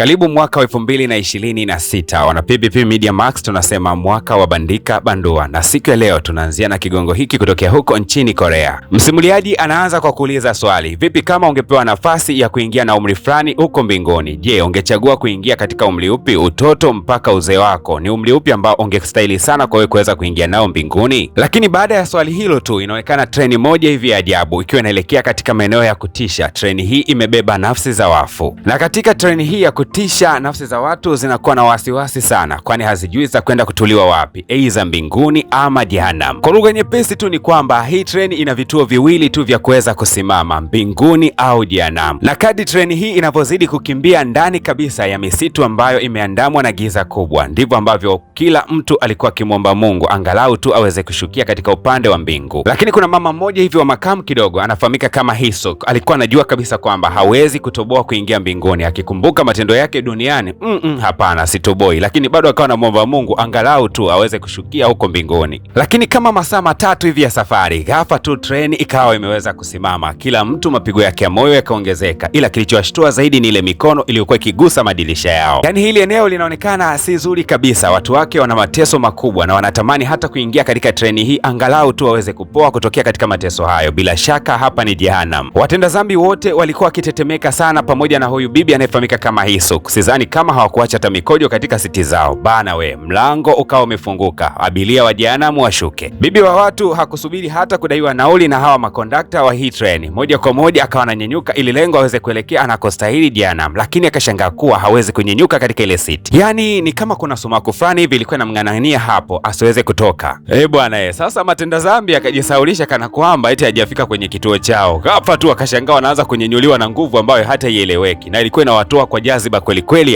Karibu mwaka wa 2026. Wana PPP Media Max tunasema mwaka wa bandika bandua, na siku ya leo tunaanzia na kigongo hiki kutokea huko nchini Korea. Msimuliaji anaanza kwa kuuliza swali, vipi kama ungepewa nafasi ya kuingia na umri fulani huko mbinguni? Je, ungechagua kuingia katika umri upi? Utoto mpaka uzee wako, ni umri upi ambao ungestahili sana kwa wewe kuweza kuingia nao mbinguni? Lakini baada ya swali hilo tu inaonekana treni moja hivi ya ajabu ikiwa inaelekea katika maeneo ya kutisha. Treni hii imebeba nafsi za wafu, na katika treni hii ya kutisha nafsi za watu zinakuwa na wasiwasi sana, kwani hazijui za kwenda kutuliwa wapi, aidha mbinguni ama jehanamu. Kwa lugha nyepesi tu ni kwamba hii treni ina vituo viwili tu vya kuweza kusimama, mbinguni au jehanamu. Na kadri treni hii inavyozidi kukimbia ndani kabisa ya misitu ambayo imeandamwa na giza kubwa, ndivyo ambavyo kila mtu alikuwa akimwomba Mungu angalau tu aweze kushukia katika upande wa mbingu. Lakini kuna mama mmoja hivi wa makamu kidogo, anafahamika kama Hisok, alikuwa anajua kabisa kwamba hawezi kutoboa kuingia mbinguni, akikumbuka matendo yake duniani. Hapana, sitoboi, lakini bado akawa anamwomba Mungu angalau tu aweze kushukia huko mbinguni. Lakini kama masaa matatu hivi ya safari, ghafla tu treni ikawa imeweza kusimama. Kila mtu mapigo yake ya moyo yakaongezeka, ila kilichowashtua zaidi ni ile mikono iliyokuwa ikigusa madirisha yao. Yaani hili eneo linaonekana si zuri kabisa, watu wake wana mateso makubwa na wanatamani hata kuingia katika treni hii angalau tu waweze kupoa kutokea katika mateso hayo. Bila shaka hapa ni jehanamu. Watenda dhambi wote walikuwa wakitetemeka sana, pamoja na huyu bibi anayefahamika kama Hisok. Sidhani kama hawakuacha hata mikojo katika siti zao bana. Mlango ukawa umefunguka, abiria wa jehanamu washuke. Bibi wa watu hakusubiri hata kudaiwa nauli na hawa makondakta wa hii treni, moja kwa moja akawa ananyenyuka ili lengo aweze kuelekea anakostahili jehanamu, lakini akashangaa kuwa hawezi kunyenyuka katika ile siti. Yaani ni kama kuna sumaku fulani hivi ilikuwa inamng'ang'ania hapo asiweze kutoka. Bwana sasa matenda dhambi akajisaulisha kana kwamba eti hajafika kwenye kituo chao. Ghafla tu akashangaa wanaanza kunyenyuliwa na nguvu ambayo hata ieleweki, na ilikuwa inawatoa kwa jaziba kweli kweli.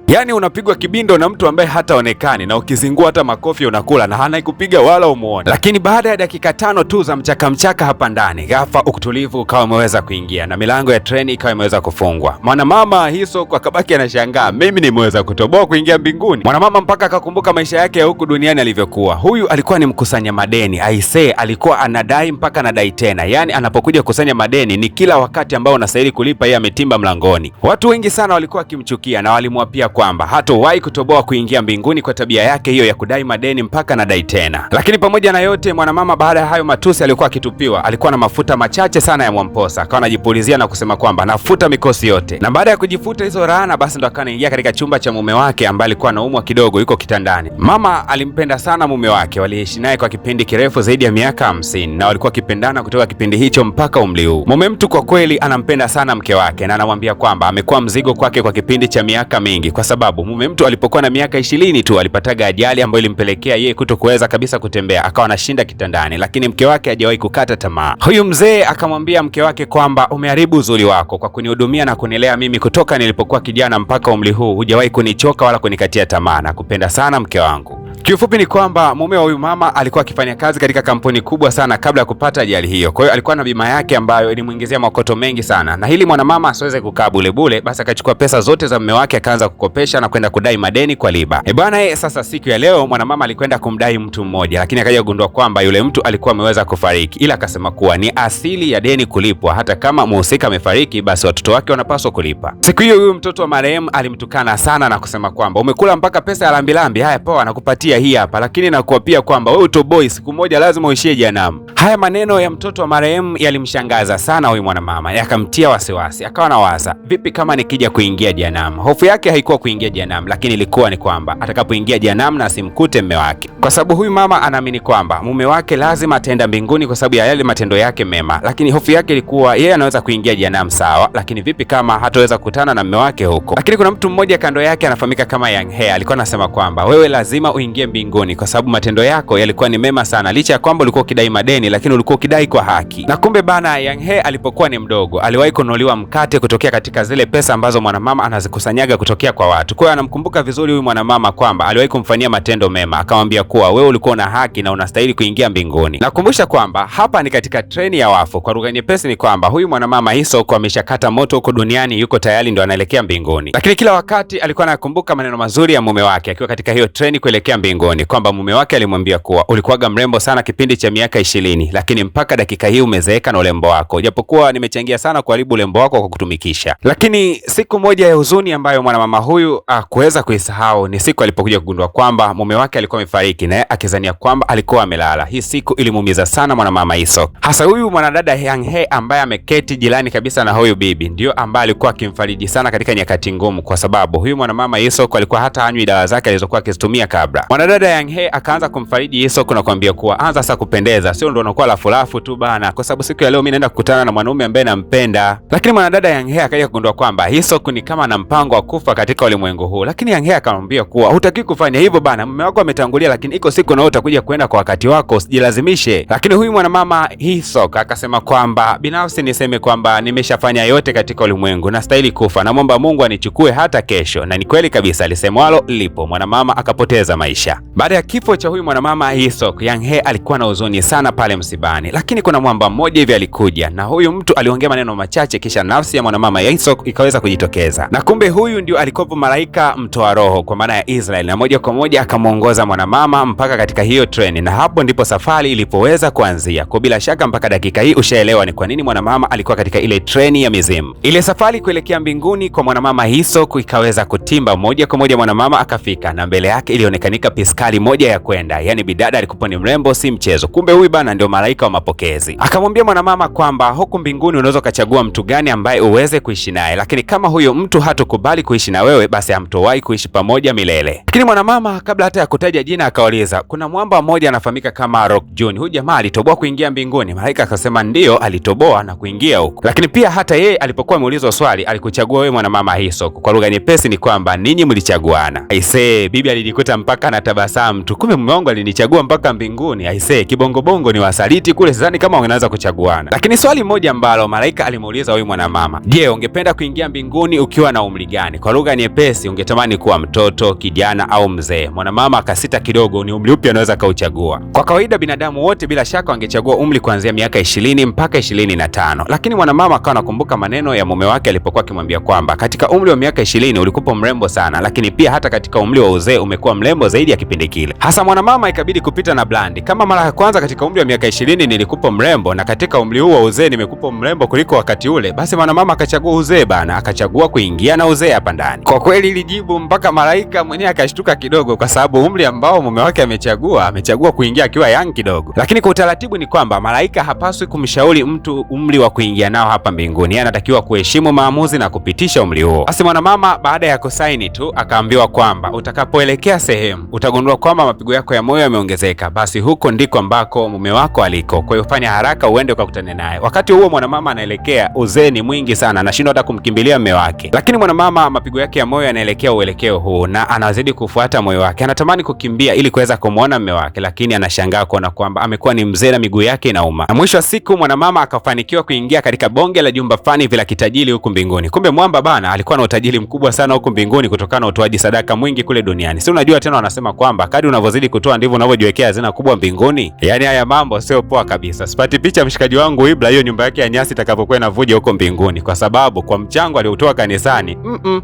Yani unapigwa kibindo na mtu ambaye hataonekani, na ukizingua hata makofi unakula na hana kupiga wala umuone. Lakini baada ya dakika 5 tu za mchaka hapa ndani, ghafla utulivu ukawa umeweza kuingia na milango ya treni ikawa imeweza kufungwa. Mwanamama Hisok akabaki anashangaa, mimi nimeweza kutoboa kuingia mbinguni? Mwanamama mpaka akakumbuka maisha yake ya huku duniani alivyokuwa. Huyu alikuwa ni mkusanya madeni, aisee, alikuwa anadai mpaka anadai tena. Yani anapokuja kusanya madeni ni kila wakati ambao unastahili kulipa yeye ametimba mlangoni. Watu wengi sana walikuwa wakimchukia na walimwapia kwamba hatowahi kutoboa kuingia mbinguni kwa tabia yake hiyo ya kudai madeni mpaka anadai tena. Lakini pamoja na yote, mwanamama baada ya hayo matusi alikuwa akitupiwa, alikuwa na mafuta machache sana ya Mwamposa, akawa anajipulizia na kusema kwamba nafuta mikosi yote. Na baada ya kujifuta hizo laana, basi ndo akawa anaingia katika chumba cha mume wake ambaye alikuwa anaumwa kidogo, yuko kitandani. Mama alimpenda sana mume wake, waliishi naye kwa kipindi kirefu zaidi ya miaka 50 na walikuwa wakipendana kutoka kipindi hicho mpaka umri huu. Mume mtu kwa kweli anampenda sana mke wake na anamwambia kwamba amekuwa mzigo kwake kwa kipindi cha miaka mingi, kwa sababu mume mtu alipokuwa na miaka 20 tu alipataga ajali ambayo ilimpelekea yeye kutokuweza kabisa kutembea, akawa anashinda kitandani, lakini mke wake hajawahi kukata tamaa. Huyu mzee akamwambia mke wake kwamba umeharibu uzuri wako kwa kunihudumia na kunilea mimi kutoka nilipokuwa kijana mpaka umri huu, hujawahi kunichoka wala kunikatia tamaa, na kupenda sana mke wangu. Kiufupi ni kwamba mume wa huyu mama alikuwa akifanya kazi katika kampuni kubwa sana kabla ya kupata ajali hiyo. Kwa hiyo alikuwa na bima yake ambayo ilimuingizia makoto mengi sana, na hili mwanamama asiweze kukaa bule, basi akachukua pesa zote za mume wake akaanza kukopesha na kwenda kudai madeni kwa riba. Bwana sasa siku ya leo mwanamama alikwenda kumdai mtu mmoja, lakini akaja kugundua kwamba yule mtu alikuwa ameweza kufariki, ila akasema kuwa ni asili ya deni kulipwa, hata kama muhusika amefariki basi watoto wake wanapaswa kulipa. Siku hiyo huyu mtoto wa marehemu alimtukana sana na kusema kwamba umekula mpaka pesa ya lambilambi, haya poa nakupatia hii hapa, lakini nakuapia kwamba wewe utoboi, siku moja lazima uishie jehanamu. Haya maneno ya mtoto wa marehemu yalimshangaza sana huyu mwanamama, yakamtia wasiwasi, akawa anawaza, vipi kama nikija kuingia jehanamu? Hofu yake haikuwa kuingia jehanamu, lakini ilikuwa ni kwamba atakapoingia jehanamu na asimkute mume wake, kwa sababu huyu mama anaamini kwamba mume wake lazima ataenda mbinguni kwa sababu ya yale matendo yake mema. Lakini hofu yake ilikuwa yeye anaweza kuingia jehanamu sawa, lakini vipi kama hataweza kukutana na mume wake huko? Lakini kuna mtu mmoja kando yake anafahamika kama Yang He, alikuwa anasema kwamba wewe lazima uingie mbinguni kwa sababu matendo yako yalikuwa ni mema sana, licha ya kwamba ulikuwa ukidai madeni, lakini ulikuwa ukidai kwa haki. Na kumbe bana, Yang He alipokuwa ni mdogo aliwahi kununuliwa mkate kutokea katika zile pesa ambazo mwanamama anazikusanyaga kutokea kwa watu. Kwa hiyo anamkumbuka vizuri huyu mwanamama kwamba aliwahi kumfanyia matendo mema, akamwambia kuwa wewe ulikuwa una haki na unastahili kuingia mbinguni. Nakumbusha kwamba hapa ni katika treni ya wafu. Kwa lugha nyepesi ni kwamba huyu mwanamama Hisok ameshakata moto huko duniani, yuko tayari ndo anaelekea mbinguni. Lakini kila wakati alikuwa anakumbuka maneno mazuri ya mume wake akiwa katika hiyo treni kuelekea mbinguni. mbinguni kwamba mume wake alimwambia kuwa ulikuwaga mrembo sana kipindi cha miaka 20, lakini mpaka dakika hii umezeeka na urembo wako, japokuwa nimechangia sana kuharibu urembo wako kwa kutumikisha. Lakini siku moja ya huzuni ambayo mwanamama huyu kuweza kuisahau ni siku alipokuja kugundua kwamba mume wake alikuwa amefariki, naye akizania kwamba alikuwa amelala. Hii siku ilimuumiza sana mwanamama Isok. Hasa huyu mwanadada Yang He ambaye ameketi jirani kabisa na huyu bibi ndio ambaye alikuwa akimfariji sana katika nyakati ngumu, kwa sababu huyu mwanamama Isok alikuwa hata hanywi dawa zake alizokuwa akizitumia kabla. Mwanadada Yang He akaanza kumfariji Isok na kumwambia kuwa anza sasa kupendeza, sio ndio unakuwa lafulafu tu bana, kwa sababu siku ya leo mimi naenda kukutana na mwanaume ambaye nampenda. Lakini mwanadada Yang He akaja kugundua kwamba Isok ni kama na mpango wa kufa katika ulimwengu huu. Lakini Yang He akamwambia kuwa hutaki kufanya hivyo bana, mume wako ametangulia, lakini iko siku na wewe utakuja kwenda kwa wakati wako, usijilazimishe. Lakini huyu mwanamama Isok akasema kwamba binafsi niseme kwamba nimeshafanya yote katika ulimwengu, nastahili kufa, naomba Mungu anichukue hata kesho. Na ni kweli kabisa, alisemwalo lipo. Mwanamama akapoteza maisha. Baada ya kifo cha huyu mwanamama Isok, Yang He alikuwa na huzuni sana pale msibani, lakini kuna mwamba mmoja hivi alikuja na huyu mtu aliongea maneno machache, kisha nafsi ya mwanamama Isok ikaweza kujitokeza. Na kumbe huyu ndio alikuwa malaika mtoa roho kwa maana ya Israel, na moja kwa moja akamuongoza mwanamama mpaka katika hiyo treni, na hapo ndipo safari ilipoweza kuanzia. Kwa bila shaka mpaka dakika hii ushaelewa ni kwa nini mwanamama alikuwa katika ile treni ya mizimu. Ile safari kuelekea mbinguni kwa mwanamama Isok ikaweza kutimba moja kwa moja, mwanamama akafika na mbele yake ilionekanika piskali moja ya kwenda, yani bidada alikuwa ni mrembo si mchezo. Kumbe huyu bana ndio malaika wa mapokezi. Akamwambia mwanamama kwamba huku mbinguni unaweza kuchagua mtu gani ambaye uweze kuishi naye, lakini kama huyo mtu hatukubali kuishi na wewe, basi hamtowahi kuishi pamoja milele. Lakini mwanamama kabla hata ya kutaja jina akauliza, kuna mwamba mmoja anafahamika kama Rock June, huyu jamaa alitoboa kuingia mbinguni? Malaika akasema ndio, alitoboa na kuingia huko. Lakini pia hata yeye alipokuwa ameulizwa swali, alikuchagua wewe mwanamama Isok. Kwa lugha nyepesi ni kwamba ninyi mlichaguana. Aisee, bibi alijikuta mpaka na tabasamu tu, kumbe mume wangu alinichagua mpaka mbinguni. Aisee, kibongobongo ni wasaliti kule, sidhani kama wanaweza kuchaguana. Lakini swali moja ambalo malaika alimuuliza huyu mwanamama, je, ungependa kuingia mbinguni ukiwa na umri gani? Kwa lugha nyepesi, ungetamani kuwa mtoto, kijana au mzee? Mwanamama akasita kidogo, ni umri upi anaweza kauchagua? Kwa kawaida binadamu wote bila shaka wangechagua umri kuanzia miaka 20 mpaka 25. Lakini mwanamama akawa anakumbuka maneno ya mume wake alipokuwa akimwambia kwamba katika umri wa miaka 20 ulikuwa mrembo sana, lakini pia hata katika umri wa uzee umekuwa mrembo zaidi ya kipindi kile. Hasa mwanamama ikabidi kupita na blandi, kama mara ya kwanza katika umri wa miaka 20 nilikuwa mrembo na katika umri huu wa uzee nimekuwa mrembo kuliko wakati ule, basi mwanamama akachagua uzee bana, akachagua kuingia na uzee hapa ndani. Kwa kweli ilijibu mpaka malaika mwenyewe akashtuka kidogo, kwa sababu umri ambao mume wake amechagua kuingia akiwa young kidogo. Lakini kwa utaratibu ni kwamba malaika hapaswi kumshauri mtu umri wa kuingia nao hapa mbinguni, yeye anatakiwa kuheshimu maamuzi na kupitisha umri huo. Basi mwanamama baada ya kusaini tu akaambiwa kwamba utakapoelekea sehemu utagundua kwamba mapigo yako ya moyo yameongezeka, basi huko ndiko ambako mume wako aliko, kwa hiyo fanya haraka uende ukakutane naye. Wakati huo mwanamama anaelekea, uzee ni mwingi sana, anashindwa hata kumkimbilia mume wake. Lakini mwanamama mapigo yake ya moyo yanaelekea uelekeo huu na anazidi kufuata moyo wake, anatamani kukimbia ili kuweza kumuona mume wake, lakini anashangaa kuona kwamba amekuwa ni mzee na miguu yake inauma. Na mwisho wa siku mwanamama akafanikiwa kuingia katika bonge la jumba fani vila kitajiri huku mbinguni. Kumbe mwamba bana alikuwa na utajiri mkubwa sana huku mbinguni kutokana na utoaji sadaka mwingi kule duniani. Si unajua tena wanasema kwamba kadri unavyozidi kutoa ndivyo unavyojiwekea hazina kubwa mbinguni. Yaani haya mambo sio poa kabisa. Sipati picha mshikaji wangu Ibra hiyo nyumba yake ya nyasi itakapokuwa inavuja huko mbinguni, kwa sababu kwa mchango aliotoa kanisani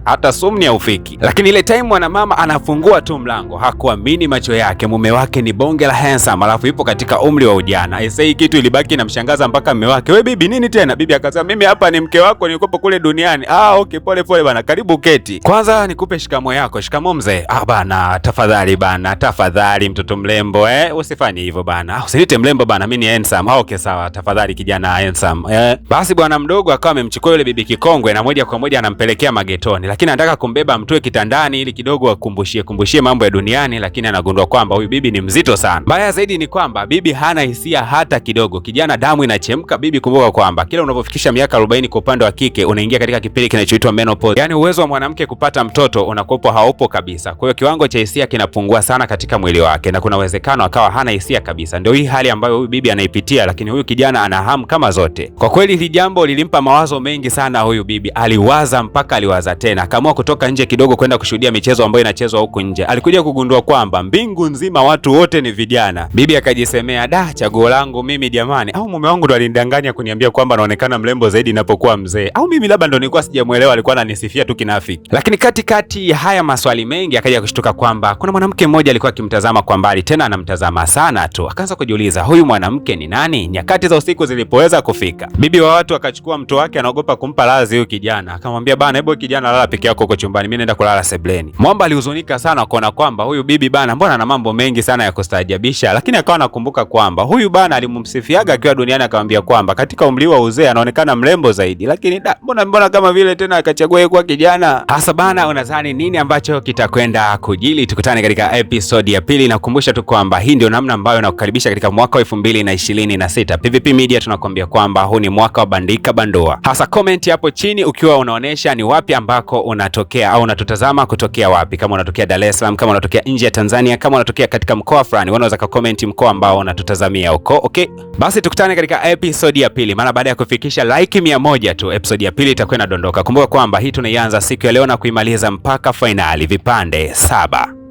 hata sumni haufiki. Lakini ile time mwanamama anafungua tu mlango, hakuamini macho yake, mume wake ni bonge la handsome, alafu ipo katika umri wa ujana. Hii kitu ilibaki inamshangaza mpaka mume wake. Wewe bibi nini tena? Bibi akasema mimi hapa ni mke wako, nilikuwa kule duniani. Okay, pole bana, karibu keti. Kwanza nikupe shikamo yako. Shikamo mzee. Bana, tafadhali bana, tafadhali mtoto mrembo, usifanye hivyo bana. Usinite mrembo bana, mimi ni handsome. Okay sawa, tafadhali kijana handsome. Basi bwana mdogo akawa amemchukua yule bibi kikongwe na moja kwa moja anampelekea magetoni, lakini anataka kumbeba mtoe kitandani ili kidogo akumbushie mambo ya duniani, lakini anagundua kwamba huyu bibi ni mzito sana. Mbaya zaidi ni kwamba bibi hana hisia hata kidogo. Kijana damu inachemka. Bibi kumbuka kwamba kila unapofikisha miaka 40 kwa upande wa kike unaingia katika kipindi kinachoitwa menopause. Yaani uwezo wa mwanamke kupata mtoto unakuwa haupo kabisa. Kwa hiyo kiwango cha hisia kinapungua sana katika mwili wake na kuna uwezekano akawa hana hisia kabisa. Ndio hii hali ambayo huyu bibi anaipitia, lakini huyu kijana ana hamu kama zote. Kwa kweli hili jambo lilimpa mawazo mengi sana huyu bibi. Aliwaza mpaka aliwaza tena. Akaamua kutoka nje kidogo kwenda kushuhudia michezo ambayo inachezwa huko nje. Alikuja kugundua kwamba mbingu nzima watu wote ni vijana. Bibi akajisemea, chaguo langu mimi jamani, au mume wangu ndo alinidanganya kuniambia kwamba anaonekana mrembo zaidi ninapokuwa mzee, au mimi labda ndo nilikuwa sijamuelewa, alikuwa ananisifia tu kinafiki. Lakini katikati ya haya maswali mengi akaja kushtuka kwamba kuna mwanamke mwanamke mmoja alikuwa akimtazama kwa mbali, tena anamtazama sana tu. Akaanza kujiuliza, huyu mwanamke ni nani? Nyakati za usiku zilipoweza kufika, bibi wa watu akachukua mto wake, anaogopa kumpa lazi huyu kijana. Akamwambia, bana, hebu kijana lala peke yako huko chumbani, mimi naenda kulala sebleni. Mwamba alihuzunika sana kuona kwamba huyu bibi bana, mbona ana mambo mengi sana ya kustaajabisha, lakini akawa anakumbuka kwamba huyu bana alimumsifiaga akiwa duniani, akamwambia kwamba katika umri wa uzee anaonekana mrembo zaidi, lakini mbona kama vile tena akachagua kuwa kijana. Hasa bana, unadhani nini ambacho kitakwenda kujili? Tukutane katika episode ya pili. Nakukumbusha tu kwamba hii ndio namna ambayo nakukaribisha katika mwaka wa 2026. PVP Media tunakwambia kwamba huu ni mwaka wa bandika bandua. Hasa comment hapo chini ukiwa unaonesha ni wapi ambako unatokea au unatutazama kutokea wapi, kama unatokea Dar es Salaam, kama unatokea nje ya Tanzania, kama unatokea katika mkoa fulani, unaweza ka comment mkoa ambao unatutazamia huko. Okay, basi tukutane katika episode ya pili, maana baada ya kufikisha like 100 tu episode ya pili itakuwa inadondoka. Kumbuka kwamba hii tunaianza siku ya leo na kuimaliza mpaka finali vipande 7.